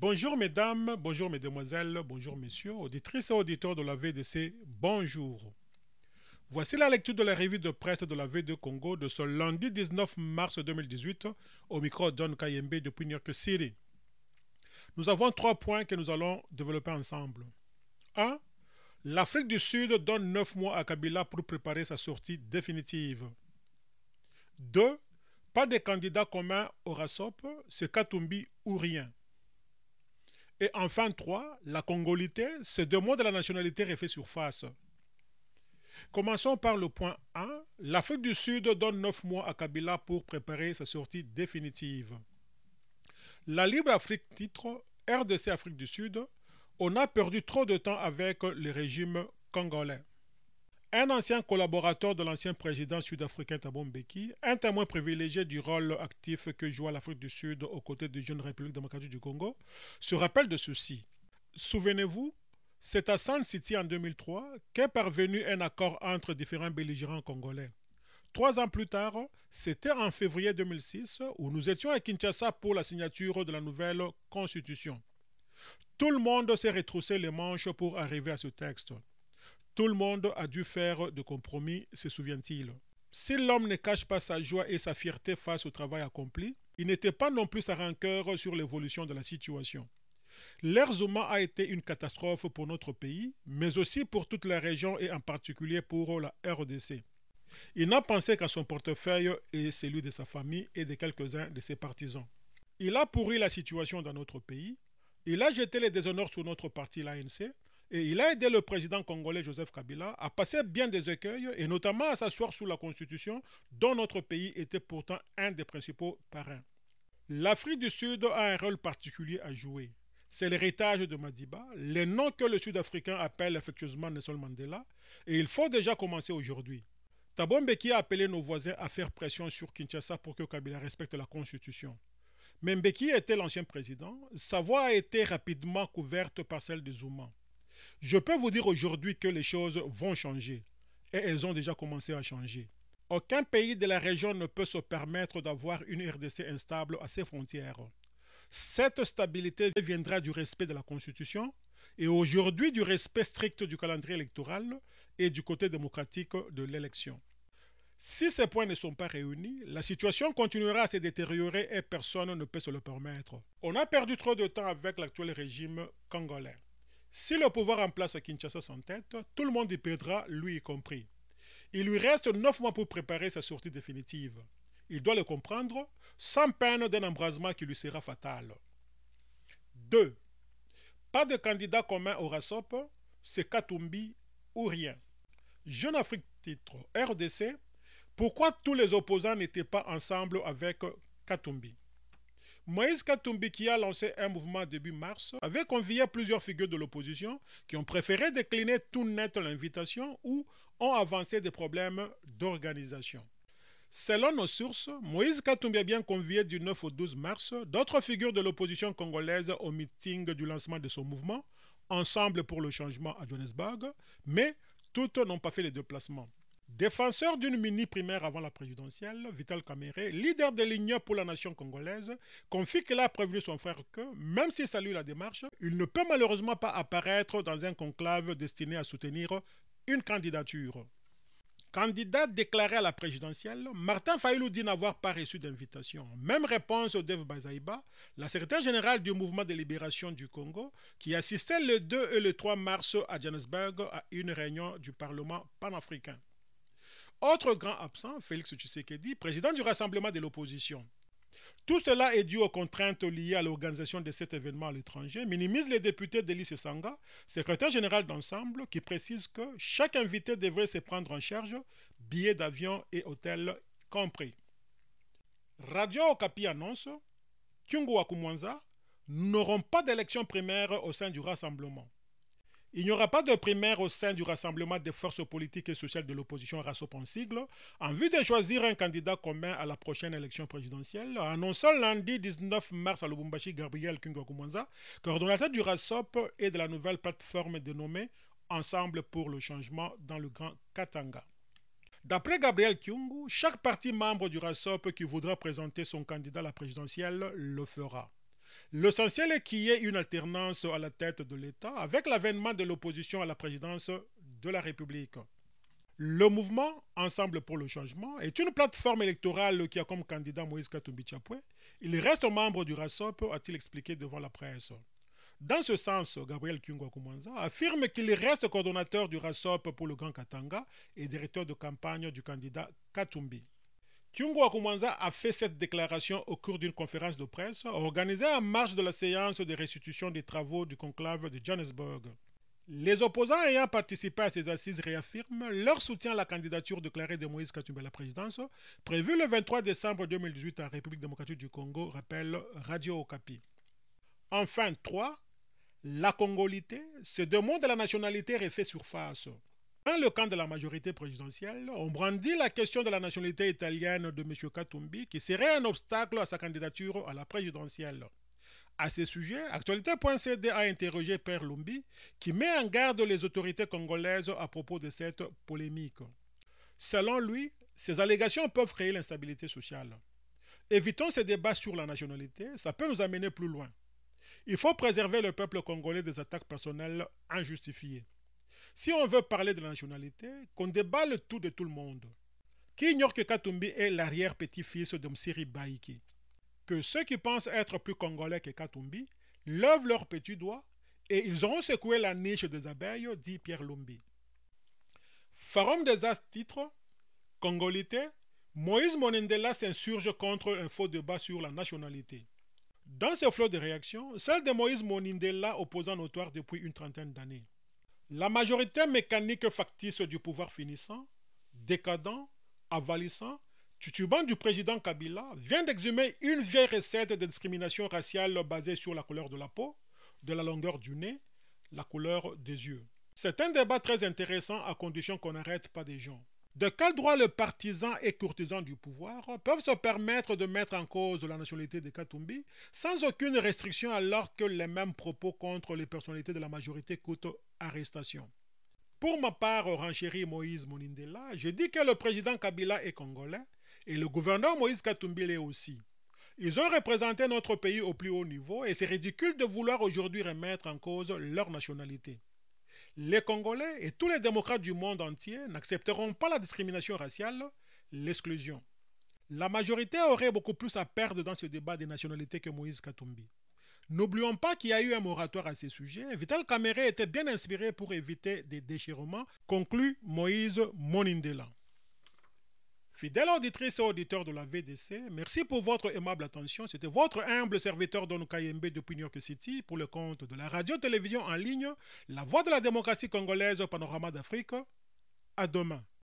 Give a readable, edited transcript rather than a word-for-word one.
Bonjour mesdames, bonjour mesdemoiselles, bonjour messieurs, auditrices et auditeurs de la VDC, bonjour. Voici la lecture de la revue de presse de la V2 Congo de ce lundi 19 mars 2018 au micro John Kayembe depuis New York City. Nous avons 3 points que nous allons développer ensemble. 1. L'Afrique du Sud donne 9 mois à Kabila pour préparer sa sortie définitive. 2. Pas de candidat commun au RASOP, c'est Katumbi ou rien. Et enfin 3, la congolité, ces 2 mots de la nationalité refait surface. Commençons par le point 1. L'Afrique du Sud donne 9 mois à Kabila pour préparer sa sortie définitive. La Libre Afrique titre RDC Afrique du Sud, on a perdu trop de temps avec le régime congolais. Un ancien collaborateur de l'ancien président sud-africain Thabo Mbeki, un témoin privilégié du rôle actif que joua l'Afrique du Sud aux côtés de Jeune République démocratique du Congo, se rappelle de ceci. Souvenez-vous, c'est à Sun City en 2003 qu'est parvenu un accord entre différents belligérants congolais. 3 ans plus tard, c'était en février 2006 où nous étions à Kinshasa pour la signature de la nouvelle constitution. Tout le monde s'est retroussé les manches pour arriver à ce texte. Tout le monde a dû faire de compromis, se souvient-il. Si l'homme ne cache pas sa joie et sa fierté face au travail accompli, il n'était pas non plus sa rancœur sur l'évolution de la situation. L'ère Zuma a été une catastrophe pour notre pays, mais aussi pour toute la région et en particulier pour la RDC. Il n'a pensé qu'à son portefeuille et celui de sa famille et de quelques-uns de ses partisans. Il a pourri la situation dans notre pays, il a jeté les déshonneurs sur notre parti l'ANC, et il a aidé le président congolais Joseph Kabila à passer bien des écueils et notamment à s'asseoir sous la constitution dont notre pays était pourtant un des principaux parrains. L'Afrique du Sud a un rôle particulier à jouer. C'est l'héritage de Madiba, les noms que le Sud-Africain appelle affectueusement Nelson Mandela, et il faut déjà commencer aujourd'hui. Thabo Mbeki a appelé nos voisins à faire pression sur Kinshasa pour que Kabila respecte la constitution. Mais Mbeki était l'ancien président, sa voix a été rapidement couverte par celle de Zuma. Je peux vous dire aujourd'hui que les choses vont changer, et elles ont déjà commencé à changer. Aucun pays de la région ne peut se permettre d'avoir une RDC instable à ses frontières. Cette stabilité viendra du respect de la Constitution, et aujourd'hui du respect strict du calendrier électoral et du côté démocratique de l'élection. Si ces points ne sont pas réunis, la situation continuera à se détériorer et personne ne peut se le permettre. On a perdu trop de temps avec l'actuel régime congolais. Si le pouvoir en place à Kinshasa s'entête, tout le monde y perdra, lui y compris. Il lui reste 9 mois pour préparer sa sortie définitive. Il doit le comprendre, sans peine d'un embrasement qui lui sera fatal. 2. Pas de candidat commun au RASOP, c'est Katumbi ou rien. Jeune Afrique titre RDC, pourquoi tous les opposants n'étaient pas ensemble avec Katumbi? Moïse Katumbi, qui a lancé un mouvement début mars, avait convié plusieurs figures de l'opposition qui ont préféré décliner tout net l'invitation ou ont avancé des problèmes d'organisation. Selon nos sources, Moïse Katumbi a bien convié du 9 au 12 mars d'autres figures de l'opposition congolaise au meeting du lancement de son mouvement, Ensemble pour le changement à Johannesburg, mais toutes n'ont pas fait les déplacements. Défenseur d'une mini-primaire avant la présidentielle, Vital Kamerhe, leader de l'Union pour la nation congolaise, confie qu'il a prévenu son frère que, même s'il salue la démarche, il ne peut malheureusement pas apparaître dans un conclave destiné à soutenir une candidature. Candidat déclaré à la présidentielle, Martin Fayulu dit n'avoir pas reçu d'invitation. Même réponse au Dev Bazaïba, la secrétaire générale du mouvement de libération du Congo, qui assistait le 2 et le 3 mars à Johannesburg à une réunion du Parlement panafricain. Autre grand absent, Félix Tshisekedi, président du Rassemblement de l'opposition. Tout cela est dû aux contraintes liées à l'organisation de cet événement à l'étranger, minimise les députés d'Elysée Sanga, secrétaire général d'Ensemble, qui précise que chaque invité devrait se prendre en charge, billets d'avion et hôtel compris. Radio Okapi annonce, Kyungu Wakumwanza, nous n'aurons pas d'élection primaire au sein du Rassemblement. Il n'y aura pas de primaire au sein du Rassemblement des forces politiques et sociales de l'opposition RASOP en sigle, en vue de choisir un candidat commun à la prochaine élection présidentielle, annonçant lundi 19 mars à Lubumbashi Gabriel Kyungu-Wakumwanza, coordonnateur du RASOP et de la nouvelle plateforme dénommée Ensemble pour le changement dans le Grand Katanga. D'après Gabriel Kyungu, chaque parti membre du RASOP qui voudra présenter son candidat à la présidentielle le fera. L'essentiel est qu'il y ait une alternance à la tête de l'État avec l'avènement de l'opposition à la présidence de la République. Le mouvement Ensemble pour le changement est une plateforme électorale qui a comme candidat Moïse Katumbi Chapwe. Il reste membre du RASOP, a-t-il expliqué devant la presse. Dans ce sens, Gabriel Kyungu Akumanza affirme qu'il reste coordonnateur du RASOP pour le Grand Katanga et directeur de campagne du candidat Katumbi. Kyungu Akumanza a fait cette déclaration au cours d'une conférence de presse organisée en marge de la séance de restitution des travaux du conclave de Johannesburg. Les opposants ayant participé à ces assises réaffirment leur soutien à la candidature déclarée de Moïse Katumbi à la présidence, prévue le 23 décembre 2018 en République démocratique du Congo, rappelle Radio Okapi. Enfin, 3. La congolité, ce demande de la nationalité refait surface. Dans le camp de la majorité présidentielle, on brandit la question de la nationalité italienne de M. Katumbi qui serait un obstacle à sa candidature à la présidentielle. À ce sujet, Actualité.cd a interrogé Père Lumbi qui met en garde les autorités congolaises à propos de cette polémique. Selon lui, ces allégations peuvent créer l'instabilité sociale. Évitons ces débats sur la nationalité, ça peut nous amener plus loin. Il faut préserver le peuple congolais des attaques personnelles injustifiées. Si on veut parler de la nationalité, qu'on déballe le tout de tout le monde. Qui ignore que Katumbi est l'arrière-petit-fils de Msiri Baïki? Que ceux qui pensent être plus congolais que Katumbi lèvent leurs petits doigts et ils auront secoué la niche des abeilles, dit Pierre Lumbi. Forum des As titre Congolité, Moïse Monindela s'insurge contre un faux débat sur la nationalité. Dans ce flot de réactions, celle de Moïse Monindela, opposant notoire depuis une trentaine d'années. La majorité mécanique factice du pouvoir finissant, décadent, avalissant, titubant du président Kabila, vient d'exhumer une vieille recette de discrimination raciale basée sur la couleur de la peau, de la longueur du nez, la couleur des yeux. C'est un débat très intéressant à condition qu'on n'arrête pas des gens. De quel droit les partisans et courtisans du pouvoir peuvent se permettre de mettre en cause la nationalité de Katumbi sans aucune restriction alors que les mêmes propos contre les personnalités de la majorité coûtent arrestation? Pour ma part, renchérit Moïse Monindela, je dis que le président Kabila est congolais et le gouverneur Moïse Katumbi l'est aussi. Ils ont représenté notre pays au plus haut niveau et c'est ridicule de vouloir aujourd'hui remettre en cause leur nationalité. Les Congolais et tous les démocrates du monde entier n'accepteront pas la discrimination raciale, l'exclusion. La majorité aurait beaucoup plus à perdre dans ce débat des nationalités que Moïse Katumbi. N'oublions pas qu'il y a eu un moratoire à ces sujets. Vital Kamerhe était bien inspiré pour éviter des déchirements, conclut Moïse Monindela. Fidèles auditrices et auditeurs de la VDC, merci pour votre aimable attention. C'était votre humble serviteur Don Kayembe depuis New York City pour le compte de la radio-télévision en ligne La Voix de la démocratie congolaise au panorama d'Afrique. À demain.